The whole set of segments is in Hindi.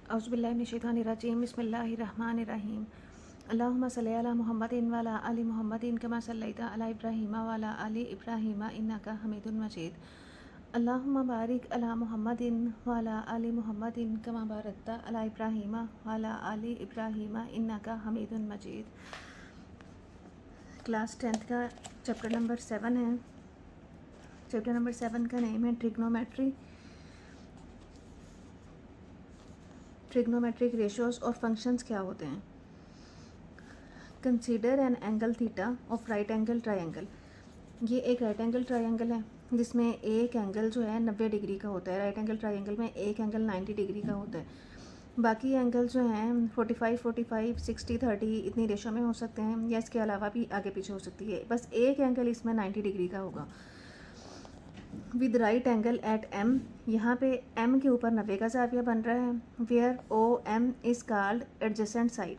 औज़ुबिल्लाहि मिनश्शैतानिर्रजीम बिस्मिल्लाहिर्रहमानिर्रहीम अल्लाहुम्मा सल्लि अला मुहम्मदिन व अला आलि मुहम्मदिन कमा सल्लैता अला इब्राहीम व अला आलि इब्राहीम इन्नका हमीदुन मजीद अल्लाहुम्मा बारिक अला मुहम्मदिन व अला आलि मुहम्मदिन कमा बारकता अला इब्राहीम व अला आलि इब्राहीम इन्नका हमीदुन मजीद। क्लास 10th का चैप्टर नंबर 7 है। चैप्टर नंबर 7 का नेम है ट्रिग्नोमेट्री, ट्रिग्नोमेट्रिक रेशियोज और फंक्शंस क्या होते हैं। Consider an angle theta of right angle triangle. ये एक राइट एंगल ट्रायंगल है जिसमें एक एंगल जो है 90 डिग्री का होता है। राइट एंगल ट्रायंगल में एक एंगल 90 डिग्री का होता है। बाकी एंगल जो हैं 45, 45, 60, 30 इतनी रेशो में हो सकते हैं या इसके अलावा भी आगे पीछे हो सकती है। बस एक एंगल इसमें 90 डिग्री का होगा with right angle at M. यहाँ पे एम के ऊपर 90 का ज़ाविया बन रहा है। Where O M is called adjacent side.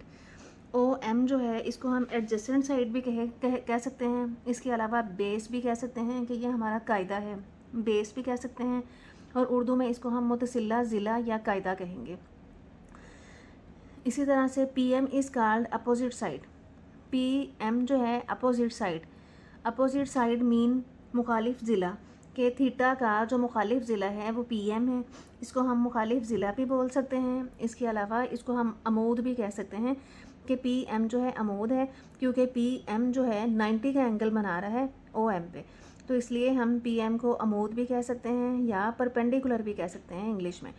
O M जो है इसको हम एडजेसेंट साइड भी कह सकते हैं। इसके अलावा बेस भी कह सकते हैं कि ये हमारा कायदा है, बेस भी कह सकते हैं। और उर्दू में इसको हम मुतसिला ज़िला या कायदा कहेंगे। इसी तरह से P M is called opposite side. P M जो है opposite side, opposite side mean मुखालिफ ज़िला के थीटा का जो मुखालिफ ज़िला है वो पी एम है। इसको हम मुखालिफ ज़िला भी बोल सकते हैं। इसके अलावा इसको हम अमूद भी कह सकते हैं कि पी एम जो है अमूद है, क्योंकि पी एम जो है 90 का एंगल बना रहा है ओ एम पे, तो इसलिए हम पी एम को अमूद भी कह सकते हैं या परपेंडिकुलर भी कह सकते हैं इंग्लिश में।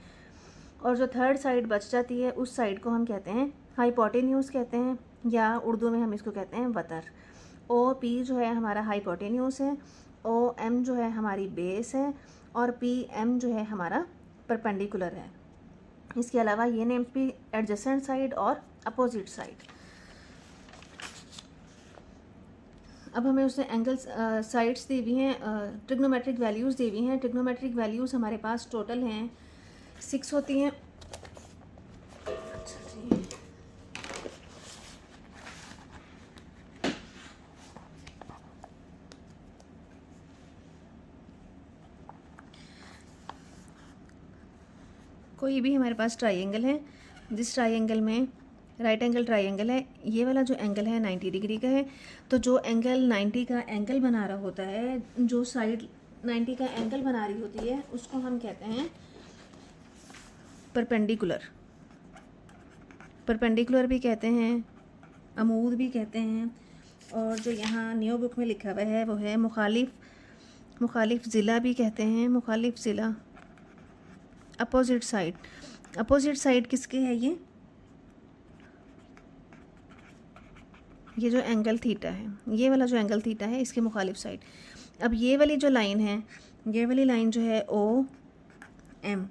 और जो थर्ड साइड बच जाती है उस साइड को हम कहते हैं हाइपोटेन्यूज कहते हैं, या उर्दू में हम इसको कहते हैं वतर। ओ पी जो है हमारा हाइपोटेन्यूज है, ओ एम जो है हमारी बेस है, और पी एम जो है हमारा परपेंडिकुलर है। इसके अलावा ये नेम्स भी एडजेसेंट साइड और अपोजिट साइड। अब हमें उसने एंगल्स साइड्स दी हुई हैं, ट्रिग्नोमेट्रिक वैल्यूज़ दी हुई हैं। ट्रिग्नोमेट्रिक वैल्यूज़ हमारे पास टोटल हैं 6 होती हैं। अच्छा जी, कोई भी हमारे पास ट्राइंगल है, जिस ट्राइंगल में राइट एंगल ट्राइंगल है, ये वाला जो एंगल है 90 डिग्री का है। तो जो एंगल 90 का एंगल बना रहा होता है, जो साइड 90 का एंगल बना रही होती है उसको हम कहते हैं परपेंडिकुलर। परपेंडिकुलर भी कहते हैं, अमूद भी कहते हैं, और जो यहाँ न्यू बुक में लिखा हुआ है वो है मुखालिफ ज़िला भी कहते हैं, मुखालिफ ज़िला। अपोजिट साइड, अपोजिट साइड किसके है? ये जो एंगल थीटा है, ये वाला जो एंगल थीटा है इसके मुखालिफ साइड। अब ये वाली जो लाइन है, ये वाली लाइन जो है ओ एम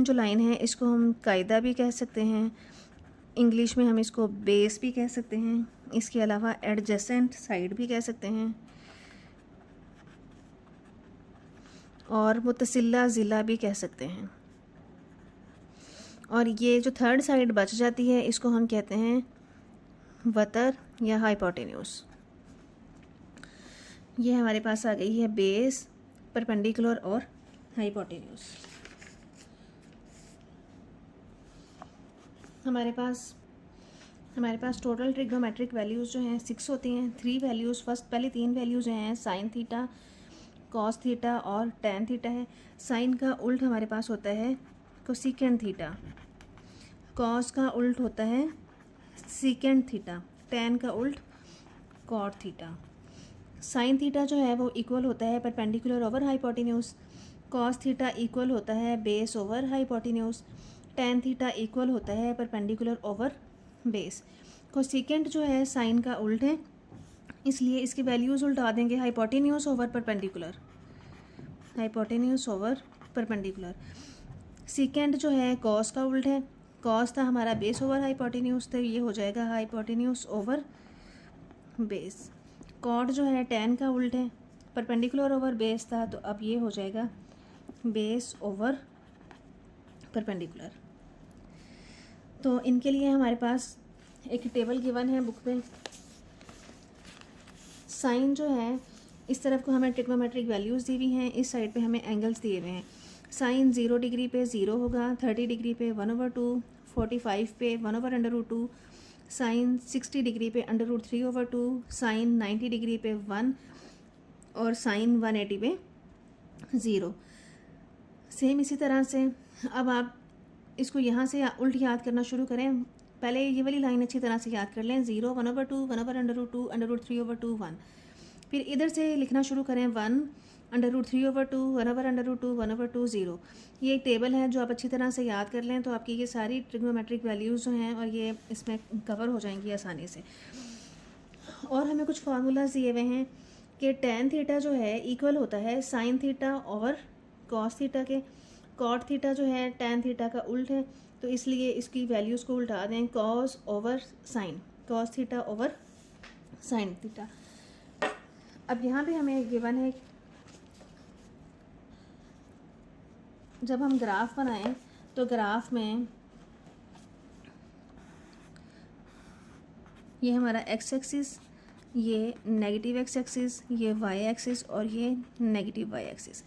जो लाइन है इसको हम कायदा भी कह सकते हैं, इंग्लिश में हम इसको बेस भी कह सकते हैं। इसके अलावा एडजेसेंट साइड भी कह सकते हैं और मुतसिला ज़िला भी कह सकते हैं। और ये जो थर्ड साइड बच जाती है इसको हम कहते हैं वतर या हाइपोटेन्यूज। ये हमारे पास आ गई है बेस, परपेंडिकुलर और हाइपोटेन्यूज। हमारे पास टोटल ट्रिग्नोमेट्रिक वैल्यूज़ जो हैं 6 होती हैं। 3 वैल्यूज़, पहली 3 वैल्यूज़ जो हैं साइन थीटा, कॉस थीटा और टैन थीटा है। साइन का उल्ट हमारे पास होता है कोसेकेंट थीटा, कॉस का उल्ट होता है सीकेंट थीटा, टैन का उल्ट कॉट थीटा। साइन थीटा जो है वो इक्वल होता है perpendicular over hypotenuse, cos theta equal होता है base over hypotenuse, tan theta equal होता है परपेंडिकुलर ओवर बेस। कोसेकेंट जो है साइन का उल्ट है, इसलिए इसकी वैल्यूज़ उल्टा देंगे, hypotenuse over perpendicular, hypotenuse over perpendicular. Secant जो है कॉस का उल्ट है, कॉस था हमारा बेस ओवर हाइपोटेन्यूज, तो ये हो जाएगा हाइपोटेन्यूज ओवर बेस। कॉट जो है टैन का उल्ट है, परपेंडिकुलर ओवर बेस था, तो अब ये हो जाएगा बेस ओवर परपेंडिकुलर। तो इनके लिए हमारे पास एक टेबल गिवन है बुक पे। साइन जो है इस तरफ को हमें ट्रिग्नोमेट्रिक वैल्यूज़ दी हुई हैं, इस साइड पे हमें एंगल्स दिए हुए हैं। साइन 0 डिग्री पे 0 होगा, 30 डिग्री पे 1/2, 45 पे 1/√2, साइन 60 डिग्री पे √3/2, साइन 90 डिग्री पे 1 और साइन 180 पे 0। सेम इसी तरह से अब आप इसको यहाँ से उल्ट याद करना शुरू करें। पहले ये वाली लाइन अच्छी तरह से याद कर लें, 0, 1/2, 1/√2, √3/2, 1। फिर इधर से लिखना शुरू करें 1, √3/2, 1/√2, 1/2, 0। ये एक टेबल है जो आप अच्छी तरह से याद कर लें तो आपकी ये सारी ट्रिग्नोमेट्रिक वैल्यूज़ जो हैं और ये इसमें कवर हो जाएंगी आसानी से। और हमें कुछ फार्मूलाज दिए हुए हैं कि tan थीटा जो है इक्वल होता है साइन थीटा और कॉस थीटा के। कॉट थीटा जो है tan थीटा का उल्ट है, तो इसलिए इसकी वैल्यूज़ को उल्टा दें, cos over sine, cos theta over sine theta. अब यहाँ पे हमें गिवन है जब हम ग्राफ बनाएं तो ग्राफ में ये हमारा एक्स एक्सिस, ये नेगेटिव एक्स एक्सिस, ये वाई एक्सिस और ये नेगेटिव वाई एक्सिस।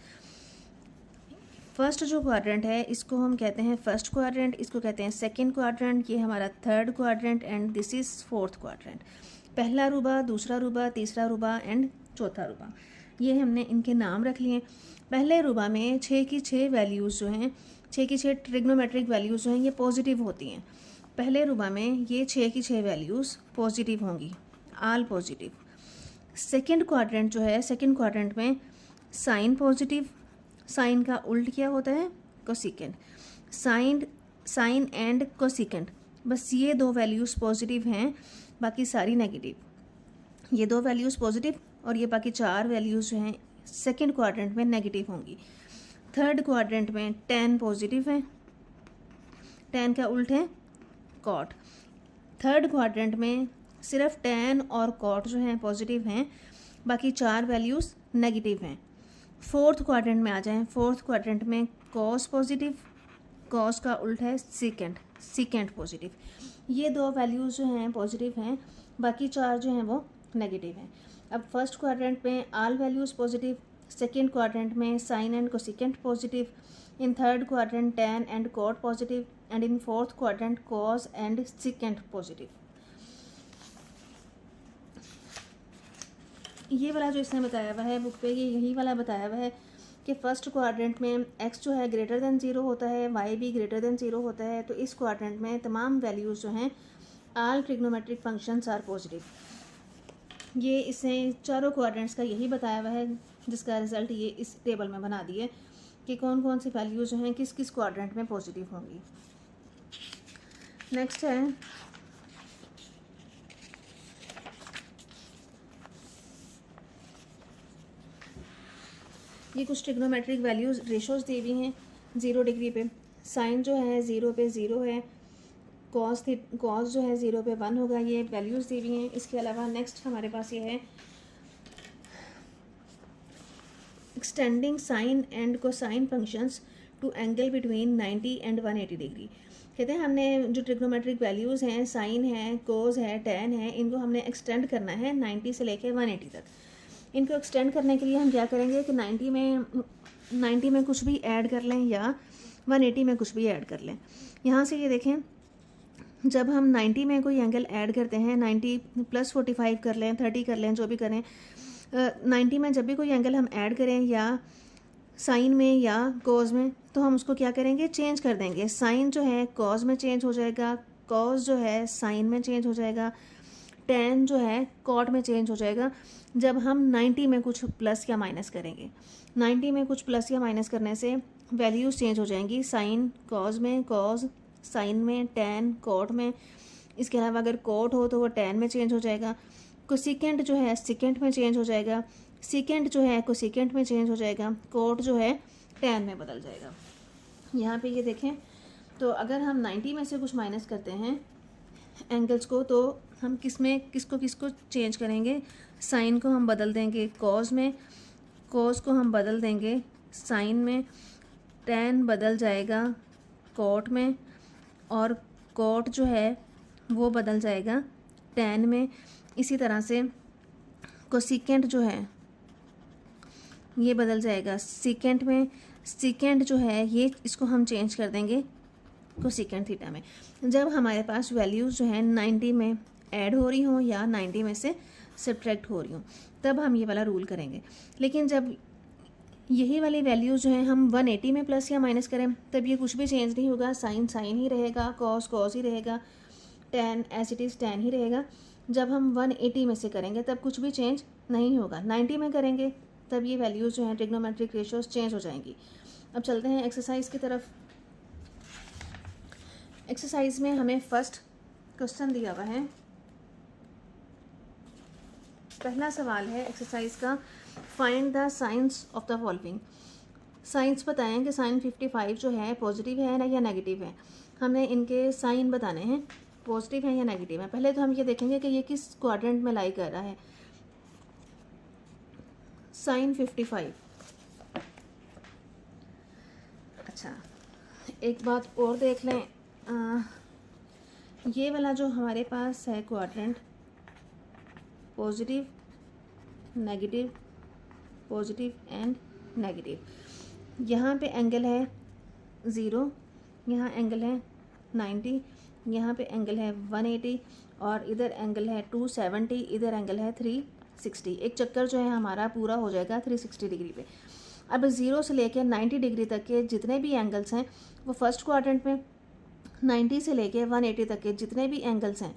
फर्स्ट जो क्वाड्रेंट है इसको हम कहते हैं फर्स्ट क्वाड्रेंट, इसको कहते हैं सेकंड क्वाड्रेंट, ये हमारा third quadrant and this is fourth quadrant. पहला रुबा, दूसरा रुबा, तीसरा रुबा एंड चौथा रुबा, ये हमने इनके नाम रख लिए। पहले रुबा में 6 की 6 वैल्यूज़ जो हैं, 6 की 6 ट्रिग्नोमेट्रिक वैल्यूज़ जो हैं ये पॉजिटिव होती हैं। पहले रुबा में ये 6 की 6 वैल्यूज़ पॉजिटिव होंगी, ऑल पॉजिटिव। सेकंड क्वाड्रेंट जो है, सेकंड क्वाड्रेंट में साइन पॉजिटिव, साइन का उल्ट क्या होता है, कोसिकेंट। साइन एंड कोसिकेंट, बस ये दो वैल्यूज़ पॉजिटिव हैं, बाकी सारी नेगेटिव। ये दो वैल्यूज़ पॉजिटिव और ये बाकी 4 वैल्यूज़ जो हैं सेकंड क्वाड्रेंट में नेगेटिव होंगी। थर्ड क्वाड्रेंट में tan पॉजिटिव है, tan का उल्ट है कॉट। थर्ड क्वाड्रेंट में सिर्फ tan और कॉट जो हैं पॉजिटिव हैं, बाकी 4 वैल्यूज़ नेगेटिव हैं। फोर्थ क्वाड्रेंट में आ जाएं, फोर्थ क्वाड्रेंट में कॉस पॉजिटिव, कॉस का उल्ट है सीकेंट, सीकेंट पॉजिटिव। ये दो वैल्यूज़ जो हैं पॉजिटिव हैं, बाकी 4 जो हैं वो नेगेटिव हैं। अब फर्स्ट क्वाड्रेंट में all values positive, second quadrant में sine and cosecant positive, in third quadrant tan and cot positive and in fourth quadrant cos and secant positive. ये वाला जो इसने बताया हुआ है बुक पे, ये यही वाला बताया हुआ है कि फर्स्ट क्वाड्रेंट में x जो है ग्रेटर देन 0 होता है, y भी ग्रेटर देन 0 होता है। तो इस क्वाड्रेंट में तमाम वैल्यूज़ जो हैं all trigonometric functions are positive. ये इसने चारों क्वाड्रेंट्स का यही बताया हुआ है, जिसका रिज़ल्ट ये इस टेबल में बना दिए कि कौन कौन सी वैल्यूज़ जो हैं किस किस क्वाड्रेंट में पॉजिटिव होंगी। नेक्स्ट है ये कुछ ट्रिग्नोमेट्रिक वैल्यूज़ रेशोज़ दी हुई हैं 0 डिग्री पे। साइन जो है 0 पे 0 है, कॉस जो है 0 पे 1 होगा, ये वैल्यूज़ दी हुई हैं। इसके अलावा नेक्स्ट हमारे पास ये है extending sine and cosine functions to angle between 90 and 180 degree. कहते हैं हमने जो ट्रिग्नोमेट्रिक वैल्यूज़ हैं, साइन है, कोस है, टैन है, इनको हमने एक्सटेंड करना है 90 से लेकर 180 तक। इनको एक्सटेंड करने के लिए हम क्या करेंगे कि 90 में कुछ भी ऐड कर लें या 180 में कुछ भी ऐड कर लें। यहाँ से ये देखें, जब हम 90 में कोई एंगल ऐड करते हैं, 90 + 45 कर लें, 30 कर लें, जो भी करें, 90 में जब भी कोई एंगल हम ऐड करें या साइन में या कॉस में, तो हम उसको क्या करेंगे, चेंज कर देंगे। साइन जो है कॉस में चेंज हो जाएगा, कॉस जो है साइन में चेंज हो जाएगा, टैन जो है कॉट में चेंज हो जाएगा। जब हम 90 में कुछ प्लस या माइनस करेंगे, 90 में कुछ प्लस या माइनस करने से वैल्यूज़ चेंज हो जाएंगी। साइन कॉस में, कॉस साइन में, टैन कॉट में। इसके अलावा अगर कॉट हो तो वो टैन में चेंज हो जाएगा। कोसिकेंट जो है सिकेंट में चेंज हो जाएगा, सिकेंट जो है कोसिकेंट में चेंज हो जाएगा, कॉट जो है टैन में बदल जाएगा। यहाँ पे ये देखें, तो अगर हम 90 में से कुछ माइनस करते हैं एंगल्स को, तो हम किसको चेंज करेंगे। साइन को हम बदल देंगे कॉस में, कॉस को हम बदल देंगे साइन में, टैन बदल जाएगा कॉट में, और कॉट जो है वो बदल जाएगा टैन में। इसी तरह से कोसिकेंट जो है ये बदल जाएगा सीकेंट में, सीकेंड जो है ये इसको हम चेंज कर देंगे कोसेकेंड थीटा में। जब हमारे पास वैल्यूज़ जो है 90 में ऐड हो रही हों या 90 में से सब्ट्रैक्ट हो रही हों, तब हम ये वाला रूल करेंगे। लेकिन जब यही वाली वैल्यूज़ जो हैं हम 180 में प्लस या माइनस करें, तब ये कुछ भी चेंज नहीं होगा। साइन साइन ही रहेगा, कॉस कॉस ही रहेगा, tan as it is tan ही रहेगा। जब हम 180 में से करेंगे तब कुछ भी चेंज नहीं होगा। 90 में करेंगे तब ये वैल्यूज़ जो हैं ट्रिग्नोमेट्रिक रेशियोज चेंज हो जाएंगी। अब चलते हैं एक्सरसाइज की तरफ। एक्सरसाइज में हमें फर्स्ट क्वेश्चन दिया हुआ है। पहला सवाल है एक्सरसाइज का, find the science of the following. Science बताएं कि साइन 55 जो है पॉजिटिव है ना या नेगेटिव है। हमें इनके साइन बताने हैं, पॉजिटिव है या नेगेटिव है। पहले तो हम ये देखेंगे कि ये किस क्वाड्रेंट में लाई कर रहा है। साइन 55। अच्छा, एक बात और देख लें, ये वाला जो हमारे पास है quadrant, positive negative positive and negative, यहाँ पे एंगल है 0, यहाँ एंगल है 90, यहाँ पे एंगल है 180 और इधर एंगल है 270, इधर एंगल है 360। एक चक्कर जो है हमारा पूरा हो जाएगा 360 डिग्री पे। अब 0 से लेकर 90 डिग्री तक के जितने भी एंगल्स हैं वो फर्स्ट क्वाड्रेंट में, 90 से लेके 180 तक के जितने भी एंगल्स हैं,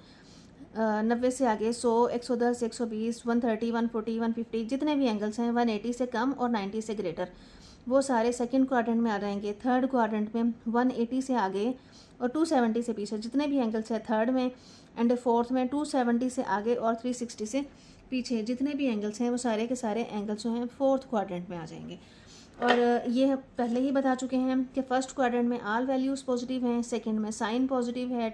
90 से आगे 100, 110, 120, 130, 140, 150 जितने भी एंगल्स हैं 180 से कम और 90 से ग्रेटर, वो सारे सेकंड क्वाड्रेंट में आ जाएंगे। थर्ड क्वाड्रेंट में 180 से आगे और 270 से पीछे जितने भी एंगल्स हैं थर्ड में, एंड फोर्थ में 270 से आगे और 360 से पीछे जितने भी एंगल्स हैं वो सारे के सारे एंगल्स जो हैं फोर्थ क्वाड्रेंट में आ जाएंगे। और ये पहले ही बता चुके हैं कि फर्स्ट क्वाड्रेंट में ऑल वैल्यूज़ पॉजिटिव हैं, सेकंड में साइन पॉजिटिव है,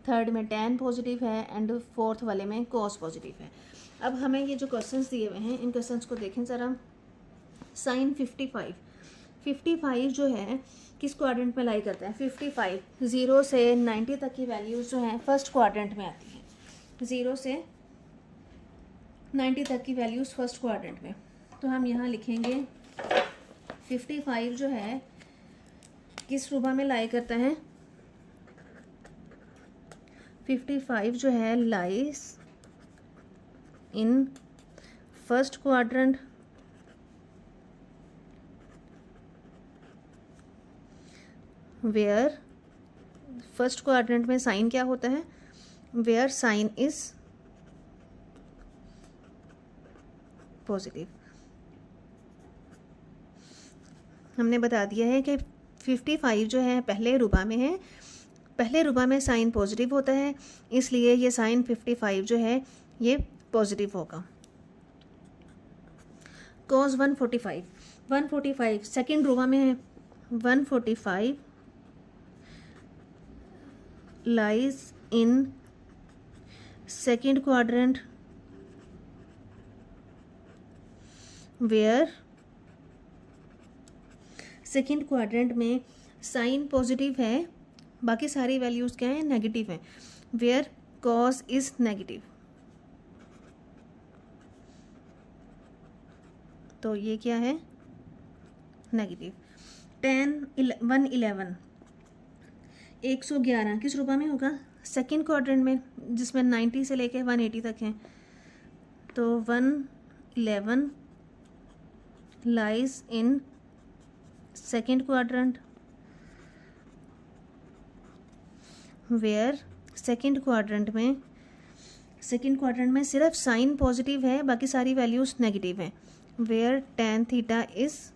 थर्ड में टेन पॉजिटिव है एंड फोर्थ वाले में कॉस पॉजिटिव है। अब हमें ये जो क्वेश्चंस दिए हुए हैं इन क्वेश्चंस को देखें ज़रा। साइन 55 जो है किस क्वाड्रेंट में लाई करता है। 55 0 से 90 तक की वैल्यूज़ जो हैं फर्स्ट क्वाड्रेंट में आती हैं। 0 से 90 तक की वैल्यूज़ फर्स्ट क्वाड्रेंट में, तो हम यहाँ लिखेंगे 55 जो है किस रूपा में लाई करता है। 55 जो है lies in first quadrant where, first quadrant में साइन क्या होता है, वेयर साइन इज पॉजिटिव। हमने बता दिया है कि 55 जो है पहले रूपा में है, पहले रूपा में साइन पॉजिटिव होता है, इसलिए ये साइन 55 जो है ये पॉजिटिव होगा। कॉस 145 सेकेंड रूपा में है। 145 lies in second quadrant where, second quadrant में साइन पॉजिटिव है, बाकी सारी वैल्यूज़ क्या हैं, नेगेटिव हैं। वेयर कॉस इज नेगेटिव, तो ये क्या है, नेगेटिव। 111 111 किस रूपा में होगा, सेकेंड क्वाड्रेंट में, जिसमें 90 से लेके 180 तक हैं। तो 111 lies in second quadrant where, second quadrant में सिर्फ साइन पॉजिटिव है, बाकी सारी वैल्यूज नेगेटिव हैं। Where tan theta is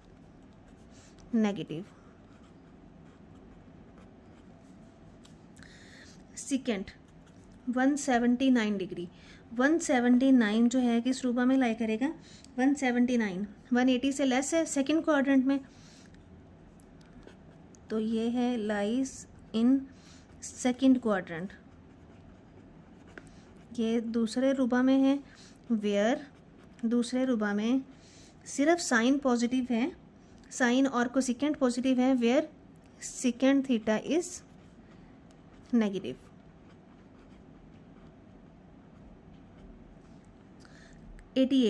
negative. Second 179 degree, 179 जो है किस रूपा में लाई करेगा, 179 180 से लेस है सेकेंड क्वाड्रेंट में, तो ये है लाइज इन सेकेंड क्वाड्रेंट। ये दूसरे रूपा में है, वेयर दूसरे रूपा में सिर्फ साइन पॉजिटिव है, साइन और कोसेकेंट पॉजिटिव है, where second theta is negative. Eighty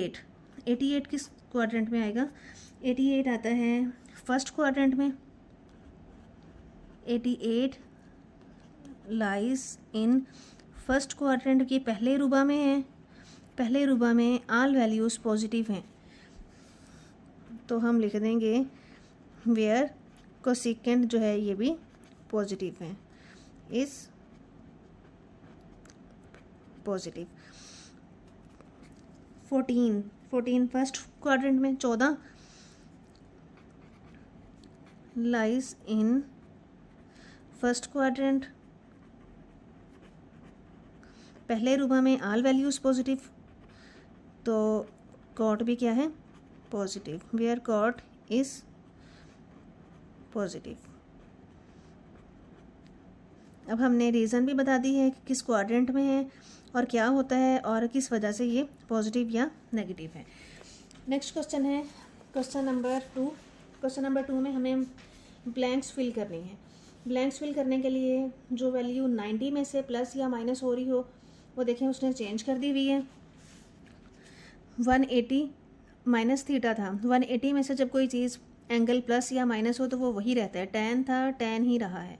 eight किस क्वाड्रेंट में आएगा, 88 आता है फर्स्ट क्वाड्रेंट में, 88 लाइज इन फर्स्ट क्वाड्रेंट की पहले रुबा में है, पहले रुबा में ऑल वैल्यूज़ पॉजिटिव हैं, तो हम लिख देंगे वेयर कोसिकेंट जो है ये भी पॉजिटिव है, इस पॉजिटिव। 14 फर्स्ट क्वाड्रेंट में, 14 लाइज इन फर्स्ट क्वाड्रेंट, पहले रुबा में ऑल वैल्यूज़ पॉजिटिव, तो कॉट भी क्या है, positive, where cot is positive. अब हमने रीज़न भी बता दी है कि किस क्वाड्रेंट में है और क्या होता है और किस वजह से ये पॉजिटिव या नेगेटिव है। नेक्स्ट क्वेश्चन है क्वेश्चन नंबर 2। क्वेश्चन नंबर 2 में हमें ब्लैंक्स फिल करनी है। ब्लैंक्स फिल करने के लिए जो वैल्यू 90 में से प्लस या माइनस हो रही हो वो देखें उसने चेंज कर दी हुई है। 180 माइनस थीटा था, 180 में से जब कोई चीज़ एंगल प्लस या माइनस हो तो वो वही रहता है, tan था tan ही रहा है।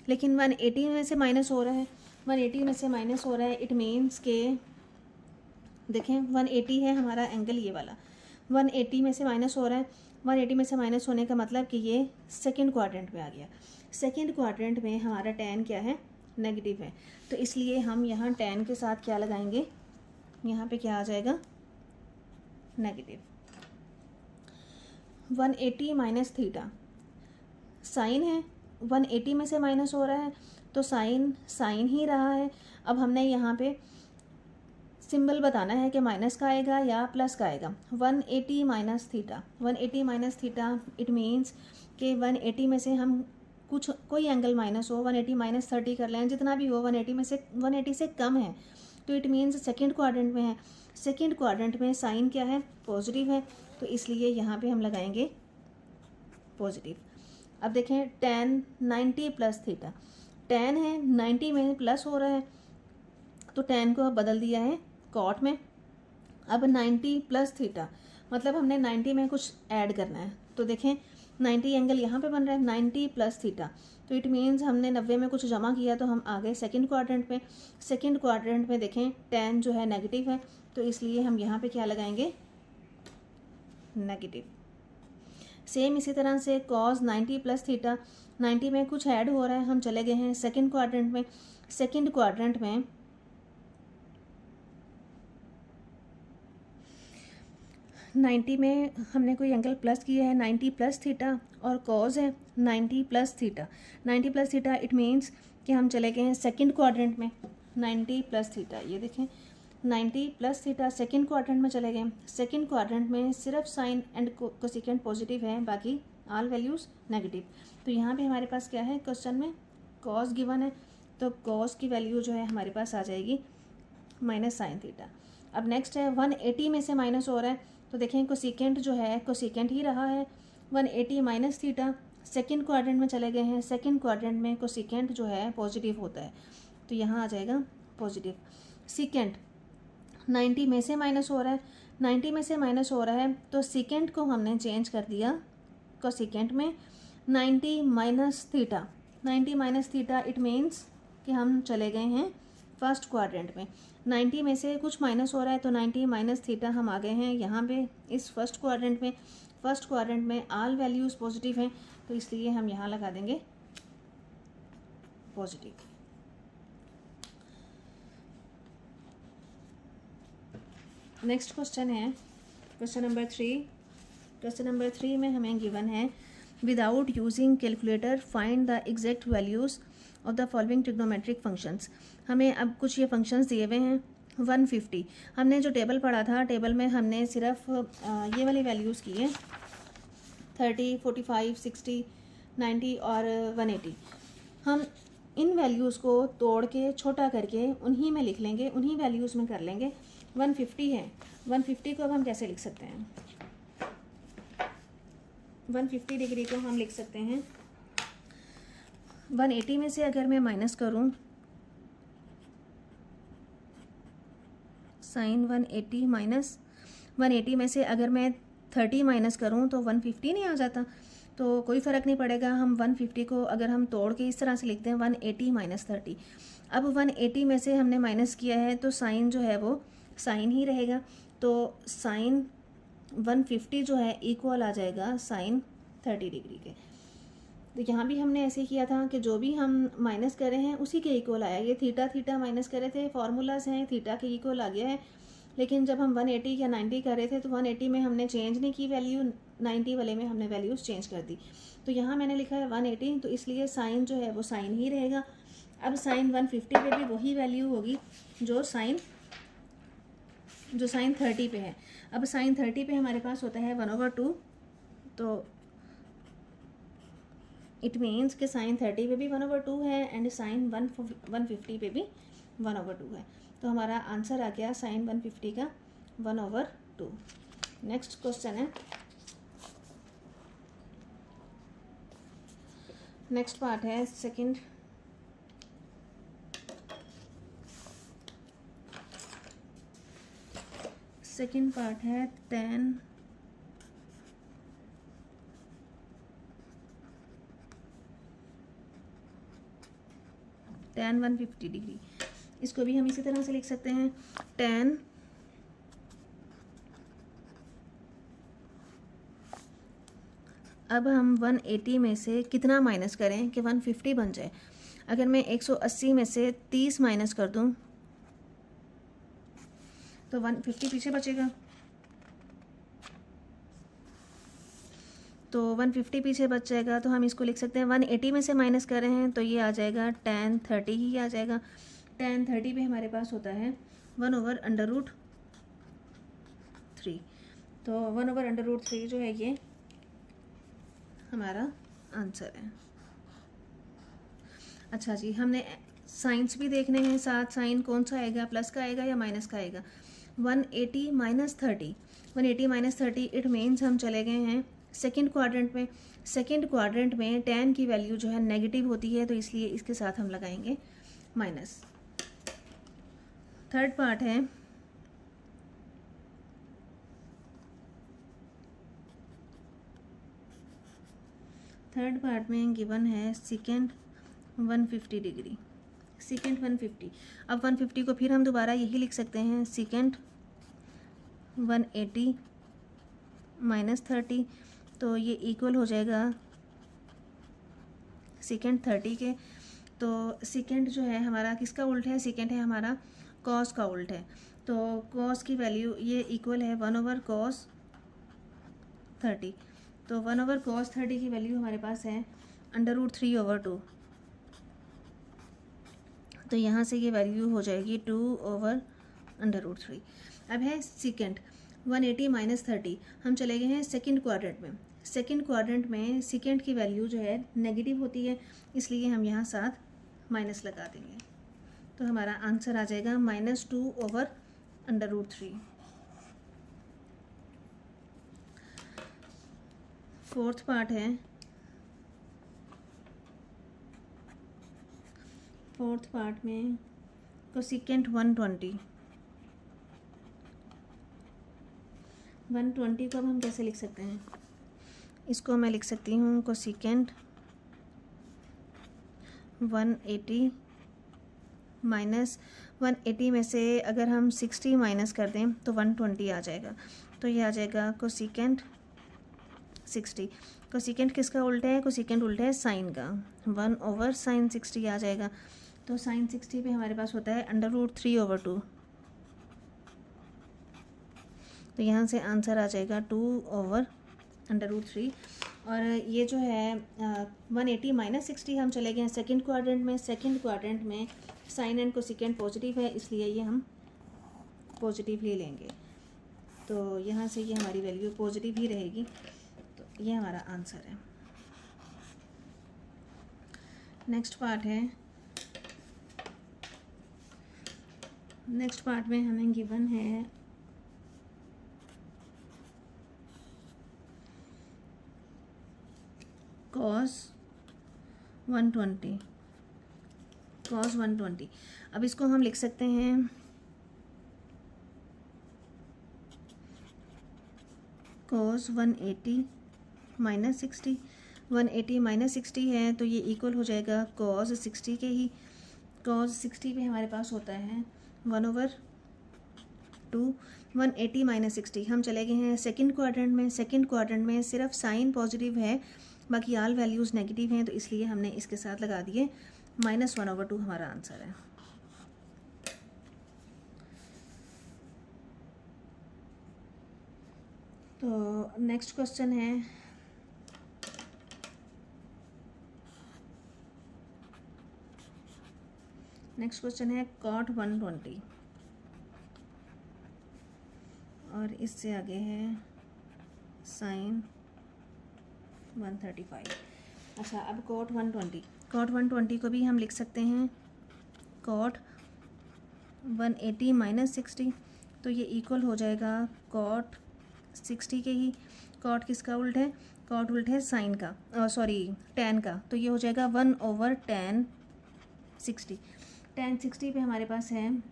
लेकिन 180 में से माइनस हो रहा है, 180 में से माइनस हो रहा है, इट मीन्स के देखें 180 है हमारा एंगल ये वाला, 180 में से माइनस हो रहा है, 180 में से माइनस होने का मतलब कि ये सेकंड क्वाड्रेंट में आ गया। सेकंड क्वाड्रेंट में हमारा tan क्या है, नेगेटिव है, तो इसलिए हम यहाँ tan के साथ क्या लगाएंगे, यहाँ पे क्या आ जाएगा, नेगेटिव। 180 माइनस थीटा साइन है, 180 में से माइनस हो रहा है तो साइन ही रहा है। अब हमने यहाँ पे सिंबल बताना है कि माइनस का आएगा या प्लस का आएगा। 180 minus theta, 180 minus theta it means कि 180 में से हम कोई एंगल माइनस हो, 180 माइनस 30 कर लें, जितना भी हो 180 से कम है तो इट मीन्स सेकेंड क्वाड्रेंट में है। सेकेंड क्वाड्रेंट में साइन क्या है, पॉजिटिव है, तो इसलिए यहाँ पे हम लगाएंगे पॉजिटिव। अब देखें tan 90 प्लस थीटा, tan है 90 में प्लस हो रहा है तो tan को अब बदल दिया है कॉट में। अब 90 प्लस थीटा मतलब हमने 90 में कुछ ऐड करना है, तो देखें 90 एंगल यहाँ पे बन रहा है, 90 प्लस थीटा, तो इट मीन्स हमने 90 में कुछ जमा किया तो हम आ गए सेकेंड क्वाड्रेंट में। सेकेंड क्वाड्रेंट में देखें tan जो है नेगेटिव है, तो इसलिए हम यहाँ पे क्या लगाएंगे, नेगेटिव। सेम इसी तरह से cos 90 प्लस थीटा, 90 में कुछ ऐड हो रहा है, हम चले गए हैं सेकेंड क्वाड्रेंट में। सेकेंड क्वाड्रेंट में 90 में हमने कोई एंगल प्लस किया है, 90 प्लस थीटा, और कॉज है 90 plus theta. 90 plus theta it means कि हम चले गए हैं सेकेंड क्वाड्रेंट में। 90 प्लस थीटा, ये देखें 90 प्लस थीटा सेकेंड क्वाड्रेंट में चले गए। सेकेंड क्वाड्रेंट में सिर्फ साइन एंड कोसिकेंट पॉजिटिव है, बाकी ऑल वैल्यूज़ नेगेटिव। तो यहाँ पे हमारे पास क्या है, क्वेश्चन में कॉस गिवन है, तो कॉस की वैल्यू जो है हमारे पास आ जाएगी माइनस साइन थीटा। अब नेक्स्ट है 180 में से माइनस हो रहा है, तो देखें कोसिकेंट जो है कोसिकेंट ही रहा है। 180 माइनस थीटा, सेकेंड क्वाड्रेंट में चले गए हैं, सेकेंड क्वाड्रेंट में कोसिकेंट जो है पॉजिटिव होता है, तो यहाँ आ जाएगा पॉजिटिव। सीकेंट 90 में से माइनस हो रहा है, 90 में से माइनस हो रहा है तो सीकेंट को हमने चेंज कर दिया कोसिकेंट में। 90 minus theta, 90 minus theta it means कि हम चले गए हैं फर्स्ट क्वाड्रेंट में। 90 में से कुछ माइनस हो रहा है तो 90 माइनस थीटा हम आ गए हैं यहाँ पे इस फर्स्ट क्वाड्रेंट में। फर्स्ट क्वाड्रेंट में ऑल वैल्यूज़ पॉजिटिव हैं, तो इसलिए हम यहाँ लगा देंगे पॉजिटिव। नेक्स्ट क्वेश्चन है क्वेश्चन नंबर 3। क्वेश्चन नंबर 3 में हमें गिवन है without using calculator find the exact values of the following trigonometric functions. हमें अब कुछ ये फंक्शंस दिए हुए हैं। 150 हमने जो टेबल पढ़ा था, टेबल में हमने सिर्फ ये वाली वैल्यूज़ की है 30, 45, 60, 90 और 180। हम इन वैल्यूज़ को तोड़ के छोटा करके उन्हीं में लिख लेंगे, उन्हीं वैल्यूज़ में कर लेंगे। 150 है, 150 को अब हम कैसे लिख सकते हैं, 150 डिग्री को हम लिख सकते हैं 180 में से अगर मैं माइनस करूं साइन 180 माइनस 180 में से अगर मैं 30 माइनस करूं तो 150 नहीं आ जाता। तो कोई फ़र्क नहीं पड़ेगा। हम 150 को अगर हम तोड़ के इस तरह से लिखते हैं 180 माइनस 30, अब 180 में से हमने माइनस किया है तो साइन जो है वो साइन ही रहेगा। तो साइन 150 जो है इक्वल आ जाएगा साइन 30 डिग्री के। तो यहाँ भी हमने ऐसे किया था कि जो भी हम माइनस कर रहे हैं उसी के इक्वल आया। ये थीटा थीटा माइनस कर रहे थे, फार्मूलाज हैं, थीटा के इक्वल आ गया है। लेकिन जब हम 180 या 90 कर रहे थे तो 180 में हमने चेंज नहीं की वैल्यू, 90 वाले में हमने वैल्यूज़ चेंज कर दी। तो यहाँ मैंने लिखा है 180, तो इसलिए साइन जो है वो साइन ही रहेगा। अब साइन 150 पे भी वही वैल्यू होगी जो साइन 30 पे है। अब साइन 30 पे हमारे पास होता है 1/2, तो इट मीन्स कि साइन 30 पे भी 1/2 है एंड साइन 150 पे भी 1/2 है। तो हमारा आंसर आ गया साइन 150 का 1/2। नेक्स्ट क्वेश्चन है, नेक्स्ट पार्ट है सेकंड पार्ट है tan 150 डिग्री। इसको भी हम इसी तरह से लिख सकते हैं tan अब हम 180 में से कितना माइनस करें कि 150 बन जाए। अगर मैं 180 में से 30 माइनस कर दूं तो 150 पीछे बचेगा। तो 150 पीछे बच जाएगा, तो हम इसको लिख सकते हैं 180 में से माइनस कर रहे हैं तो ये आ जाएगा tan 30 ही आ जाएगा। tan 30 पे हमारे पास होता है 1/√3। तो 1/√3 जो है ये हमारा आंसर है। अच्छा जी, हमने साइंस भी देखने हैं साथ। साइन कौन सा आएगा, प्लस का आएगा या माइनस का आएगा। 180 माइनस 30, 180 माइनस 30 इट मीन्स हम चले गए हैं सेकंड क्वाड्रेंट में। सेकंड क्वाड्रेंट में tan की वैल्यू जो है नेगेटिव होती है, तो इसलिए इसके साथ हम लगाएंगे माइनस। थर्ड पार्ट है में गिवन है सेकंड 150 डिग्री, सेकंड 150। अब 150 को फिर हम दोबारा यही लिख सकते हैं सेकंड 180 माइनस 30, तो ये इक्वल हो जाएगा सेकंड 30 के। तो सेकंड जो है हमारा किसका उल्ट है, सेकंड है हमारा कॉस का उल्ट है। तो कॉस की वैल्यू ये इक्वल है 1/cos 30। तो 1/cos 30 की वैल्यू हमारे पास है √3/2। तो यहाँ से ये वैल्यू हो जाएगी 2/√3। अब है सेकंड 180 माइनस 30, हम चले गए हैं सेकंड क्वाड्रेंट में। सेकंड क्वाड्रेंट में सेकंड की वैल्यू जो है नेगेटिव होती है, इसलिए हम यहाँ साथ माइनस लगा देंगे। तो हमारा आंसर आ जाएगा -2/√3। फोर्थ पार्ट है, फोर्थ पार्ट में कोसेकेंट 120 को अब हम कैसे लिख सकते हैं। इसको मैं लिख सकती हूँ कोसेकेंट 180 माइनस 180 में से अगर हम 60 माइनस कर दें तो 120 आ जाएगा। तो ये आ जाएगा कोसेकेंट 60। कोसेकेंट किसका उल्टा है, कोसेकेंट उल्टा है साइन का, 1/sin 60 आ जाएगा। तो साइन 60 पे हमारे पास होता है √3/2। तो यहाँ से आंसर आ जाएगा 2/√3। और ये जो है 180 माइनस 60 हम चले गए हैं सेकंड क्वाड्रेंट में। सेकंड क्वाड्रेंट में साइन एंड कोसेकेंट पॉजिटिव है, इसलिए ये हम पॉजिटिव ही लेंगे। तो यहाँ से ये हमारी वैल्यू पॉजिटिव ही रहेगी। तो ये हमारा आंसर है। नेक्स्ट पार्ट है, नेक्स्ट पार्ट में हमें गिवन है cos 120। अब इसको हम लिख सकते हैं cos 180 माइनस 60। 180 माइनस 60 है तो ये इक्वल हो जाएगा कॉज 60 के ही। कॉज 60 पे हमारे पास होता है 1/2। 180 माइनस 60 हम चले गए हैं सेकंड क्वाड्रेंट में। सेकंड क्वाड्रेंट में सिर्फ साइन पॉजिटिव है, बाकी ऑल वैल्यूज़ नेगेटिव हैं, तो इसलिए हमने इसके साथ लगा दिए -1/2 हमारा आंसर है। तो नेक्स्ट क्वेश्चन है cot 120 और इससे आगे है sin 135। अच्छा, अब cot 120 को भी हम लिख सकते हैं cot 180 माइनस 60, तो ये इक्वल हो जाएगा cot 60 के ही। cot किसका उल्ट है? cot उल्ट है साइन का, tan का, तो ये हो जाएगा 1/tan 60। tan 60 पे हमारे पास है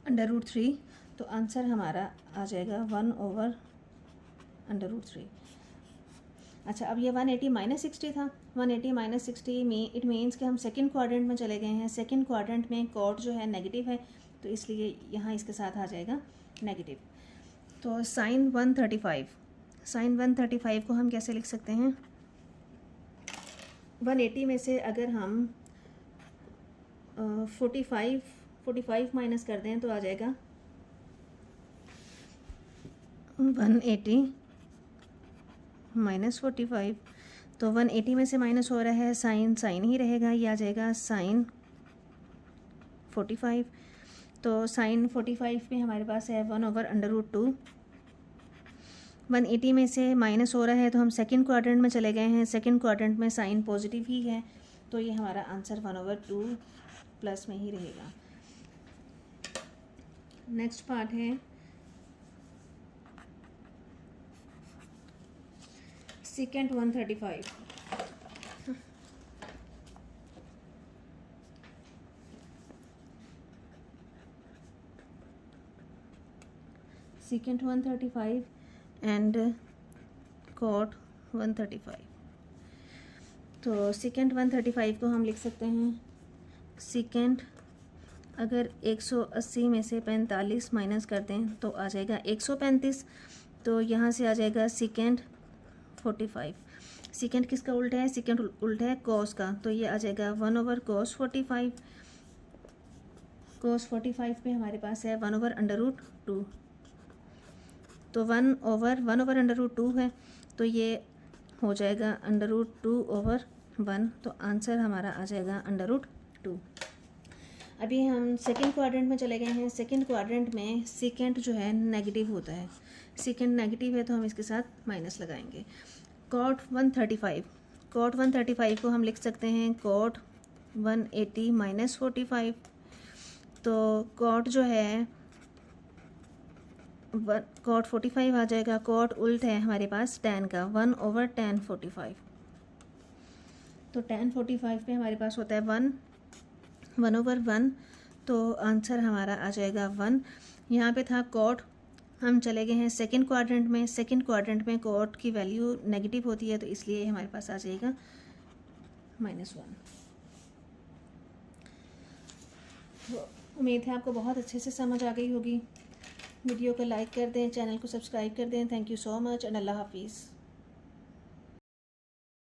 √3, तो आंसर हमारा आ जाएगा 1/√3। अच्छा, अब ये 180 माइनस 60 था। 180 माइनस 60 में इट मीन्स कि हम सेकंड क्वाड्रेंट में चले गए हैं। सेकंड क्वाड्रेंट में cot जो है नेगेटिव है, तो इसलिए यहाँ इसके साथ आ जाएगा नेगेटिव। तो sin 135 को हम कैसे लिख सकते हैं? 180 में से अगर हम 45 माइनस कर दें तो आ जाएगा 180 माइनस 45। तो 180 में से माइनस हो रहा है, साइन ही रहेगा, ये आ जाएगा sin 45। तो sin 45 पे हमारे पास है 1/√2। 180 में से माइनस हो रहा है तो हम सेकंड क्वाड्रेंट में चले गए हैं। सेकंड क्वाड्रेंट में साइन पॉजिटिव ही है, तो ये हमारा आंसर 1/2 प्लस में ही रहेगा। नेक्स्ट पार्ट है secant 135। secant 135 and cot 135। तो secant 135 को हम लिख सकते हैं secant, अगर 180 में से 45 माइनस कर दें तो आ जाएगा 135। तो यहाँ से आ जाएगा secant 45। secant किसका उल्टा है? secant उल्टा है cos का, तो ये आ जाएगा 1/cos 45। cos 45 पे हमारे पास है 1/√2। तो 1/√2 है, तो ये हो जाएगा √2/1। तो आंसर हमारा आ जाएगा √2। अभी हम सेकंड क्वाड्रेंट में चले गए हैं। सेकंड क्वाड्रेंट में secant जो है नेगेटिव होता है। secant नेगेटिव है तो हम इसके साथ माइनस लगाएंगे। cot 135 को हम लिख सकते हैं cot 180 माइनस 45। तो cot जो है cot 45 आ जाएगा। cot उल्ट है हमारे पास tan का, 1/tan 45। तो tan 45 पे हमारे पास होता है 1/1, तो आंसर हमारा आ जाएगा 1। यहाँ पे था cot, हम चले गए हैं सेकंड क्वाड्रेंट में। सेकंड क्वाड्रेंट में cot की वैल्यू नेगेटिव होती है, तो इसलिए हमारे पास आ जाएगा -1। तो उम्मीद है आपको बहुत अच्छे से समझ आ गई होगी। वीडियो को लाइक कर दें, चैनल को सब्सक्राइब कर दें। Thank you so much and अल्लाह हाफिज़।